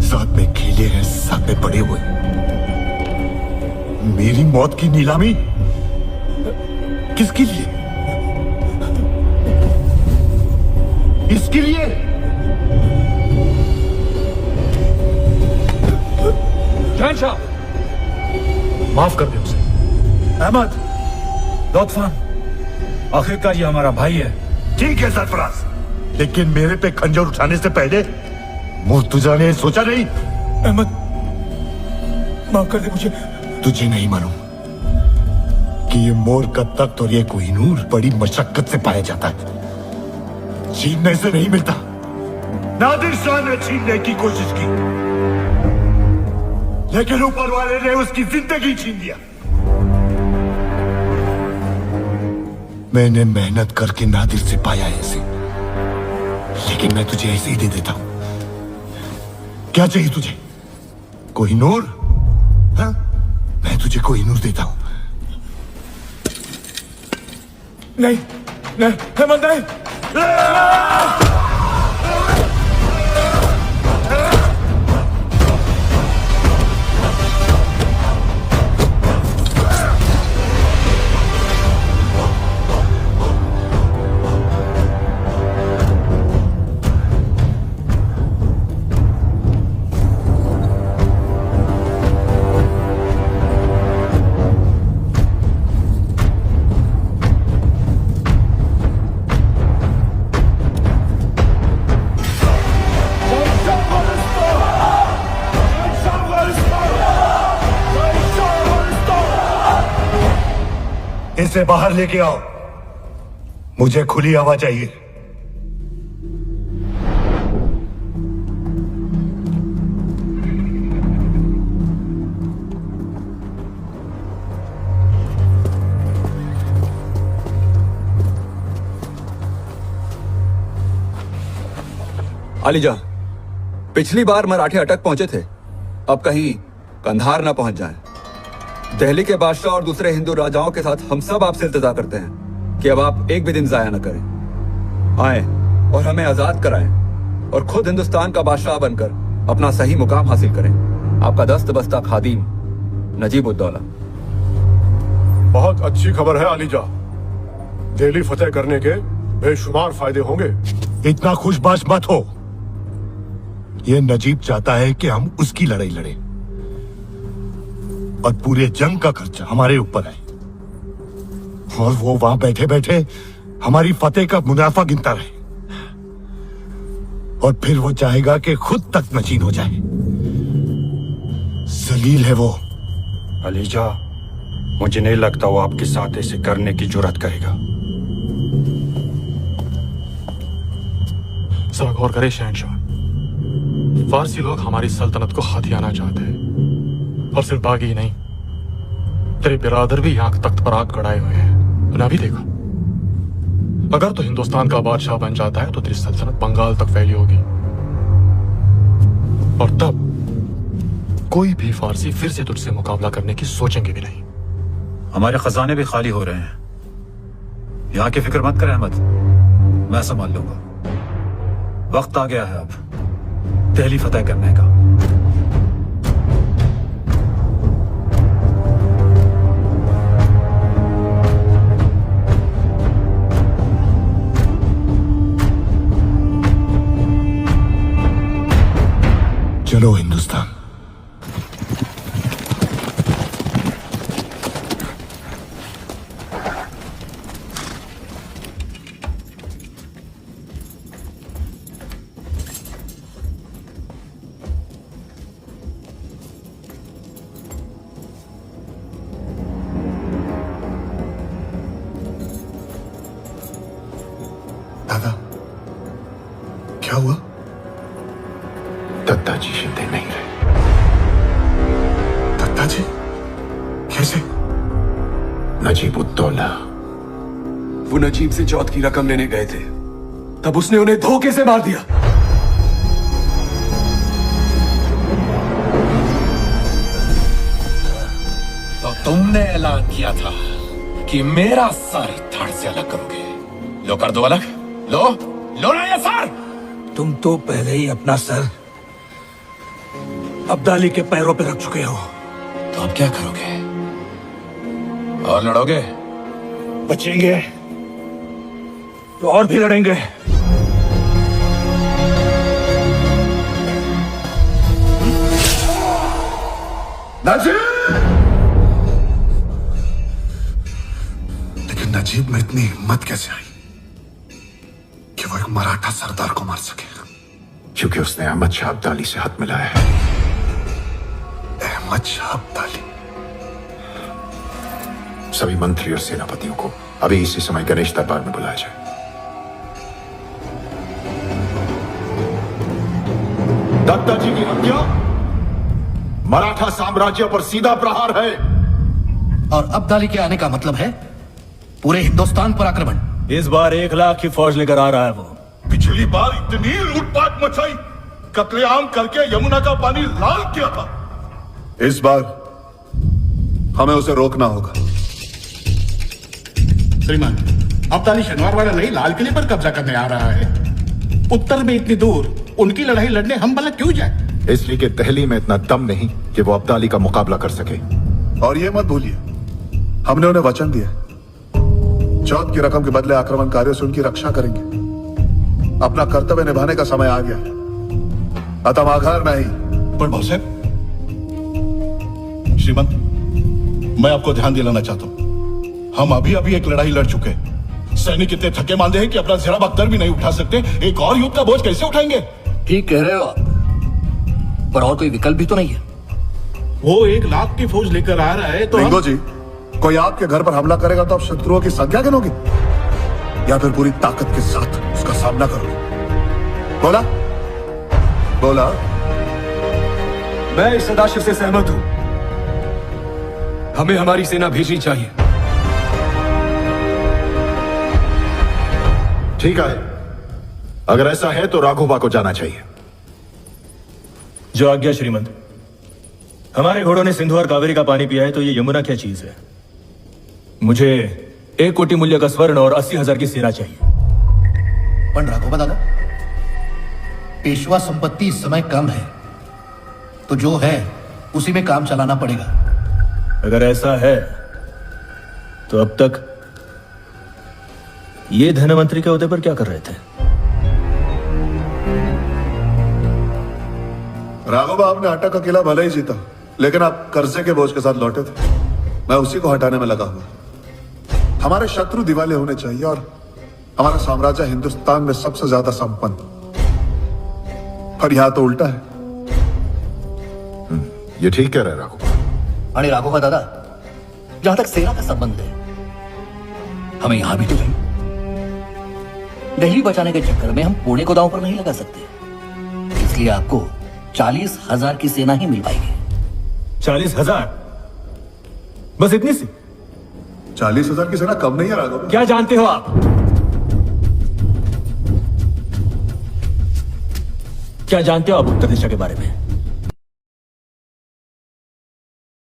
साथ में खेले हैं, साथ में बड़े हुए। मेरी मौत की नीलामी किसके लिए? इसके लिए? शहंशाह, माफ कर दे उसे। अहमद, लौत्फान, आखिरकार ये हमारा भाई है। ठीक है सरफराज, लेकिन मेरे पे खंजर उठाने से पहले मुर्तजा ने सोचा नहीं? अहमद, माफ कर दे मुझे। तुझे नहीं मालूम कि ये मोर का तख्त और ये कोहिनूर बड़ी मशक्कत से पाया जाता है, छीनने से नहीं मिलता। नादिर शाह ने छीनने की कोशिश की, लेकिन ऊपर वाले ने उसकी जिंदगी छीन लिया। मैंने मेहनत करके नादिर से पाया है इसे, लेकिन मैं तुझे ऐसे ही दे देता हूं। क्या चाहिए तुझे? कोहिनूर? हाँ, मैं तुझे कोहिनूर देता हूं। नहीं नहीं अहमद, नहीं। इसे बाहर लेके आओ, मुझे खुली हवा चाहिए। अलीजा, पिछली बार मराठे अटक पहुंचे थे, अब कहीं कंधार ना पहुंच जाएं। दिल्ली के बादशाह और दूसरे हिंदू राजाओं के साथ हम सब आपसे इल्तिजा करते हैं कि अब आप एक भी दिन जाया न करें। आए और हमें आजाद कराएं और खुद हिंदुस्तान का बादशाह बनकर अपना सही मुकाम हासिल करें। आपका दस्त बस्ता खादिम नजीब-उद-दौला। बहुत अच्छी खबर है अलीजा, दिल्ली फतेह करने के बेशुमार फायदे होंगे। इतना खुशबाश मत हो। ये नजीब चाहता है कि हम उसकी लड़ाई लड़ें और पूरे जंग का खर्चा हमारे ऊपर आए, और वो वहां बैठे बैठे हमारी फतेह का मुनाफा गिनता रहे, और फिर वो चाहेगा कि खुद तक नशीन हो जाए। जलील है वो। अलीजा, मुझे नहीं लगता वो आपके साथ ऐसे करने की जुर्रत करेगा। जरा गौर करे शहंशाह, फारसी लोग हमारी सल्तनत को हथियाना चाहते हैं, और सिर्फ बागी नहीं, तेरे बिरादर भी यहाँ तख्त पर आग गड़ाए हुए हैं। तूने अभी देखा, अगर तो हिंदुस्तान का बादशाह बन जाता है तो तेरी सल्तनत बंगाल तक फैली होगी, और तब कोई भी फारसी फिर से तुझसे मुकाबला करने की सोचेंगे भी नहीं। हमारे खजाने भी खाली हो रहे हैं। यहाँ की फिक्र मत कर अहमद, मैं संभाल लूंगा। वक्त आ गया है अब दिल्ली फतेह करने का। चलो हिंदुस्तान। दादा, क्या हुआ? दत्ताजी शिंदे नहीं रहे। दत्ताजी? कैसे? नजीब-उद-दौला। वो नजीब से चौथ की रकम लेने गए थे, तब उसने उन्हें धोखे से मार दिया। तो तुमने ऐलान किया था कि मेरा सर धड़ से अलग करोगे। लो कर दो अलग, लो लो ना ये सर। तुम तो पहले ही अपना सर अब्दाली के पैरों पे रख चुके हो, तो अब क्या करोगे? और लड़ोगे? बचेंगे तो और भी लड़ेंगे। लेकिन नजीब में इतनी हिम्मत कैसे आई कि वो एक मराठा सरदार को मार सके? क्योंकि उसने अहमद शाह अब्दाली से हाथ मिलाया है। अहमद शाह अब्दाली? सभी मंत्री और सेनापतियों को अभी इसी समय गणेश दरबार में बुलाया जाए। दत्ता जी की हत्या मराठा साम्राज्य पर सीधा प्रहार है। और अब्दाली के आने का मतलब है पूरे हिंदुस्तान पर आक्रमण। इस बार 1 लाख की फौज लेकर आ रहा है वो। पिछली बार इतनी लूटपाट मचाई, कत्लेआम करके यमुना का पानी लाल किया था। इस बार हमें उसे रोकना होगा। श्रीमान, अब्दाली शनिवार वाला नहीं लाल किले पर कब्जा करने आ रहा है। उत्तर में इतनी दूर उनकी लड़ाई लड़ने हम भला क्यों जाए? इसलिए कि दिल्ली में इतना दम नहीं कि वो अब्दाली का मुकाबला कर सके। और ये मत भूलिए, हमने उन्हें वचन दिया, चौथ की रकम के बदले आक्रमणकारियों से उनकी रक्षा करेंगे। अपना कर्तव्य निभाने का समय आ गया, अतः आघार नहीं। पर भाऊ साहब, श्रीमंत, मैं आपको ध्यान दिलाना चाहता हूं, हम अभी अभी एक लड़ाई लड़ चुके हैं। सैनिक इतने थके मांदे हैं कि अपना जरा बख्तर भी नहीं उठा सकते, एक और युद्ध का बोझ कैसे उठाएंगे? ठीक कह रहे हो आप, पर और कोई विकल्प भी तो नहीं है। वो 1 लाख की फौज लेकर आ रहा है तो लिंगो जी, कोई आपके घर पर हमला करेगा तो आप शत्रुओं की संख्या गिनोगे या फिर पूरी ताकत के साथ उसका सामना करोगे? बोला बोला। मैं इस सदाशिव से सहमत हूं। हमें हमारी सेना भेजनी चाहिए। ठीक है, अगर ऐसा है तो राघोबा को जाना चाहिए। जो आज्ञा श्रीमंत। हमारे घोड़ों ने सिंधु और कावेरी का पानी पिया है, तो ये यमुना क्या चीज है? मुझे 1 कोटि मूल्य का स्वर्ण और 80,000 की सेना चाहिए। पण राघोबा दादा, पेशवा संपत्ति इस समय कम है, तो जो है उसी में काम चलाना पड़ेगा। अगर ऐसा है तो अब तक ये धनमंत्री के ओहदे पर क्या कर रहे थे? राघोबा, आपने अटक का किला भले ही जीता, लेकिन आप कर्जे के बोझ के साथ लौटे थे। मैं उसी को हटाने में लगा हुआ। हमारे शत्रु दिवाले होने चाहिए और हमारा साम्राज्य हिंदुस्तान में सबसे ज्यादा संपन्न। पर यहां तो उल्टा है। ये ठीक कह रहे हैं राघोबा। अरे राघोबा दादा, जहां तक सेना का संबंध है, हमें यहां भी तो नहीं। दिल्ली बचाने के चक्कर में हम पुणे को दांव पर नहीं लगा सकते, इसलिए आपको 40,000 की सेना ही मिल पाएगी। 40,000? बस इतनी सी? 40,000 की सेना कम नहीं है राघोबा। क्या जानते हो आप? क्या जानते हो आप उत्तर दिशा के बारे में?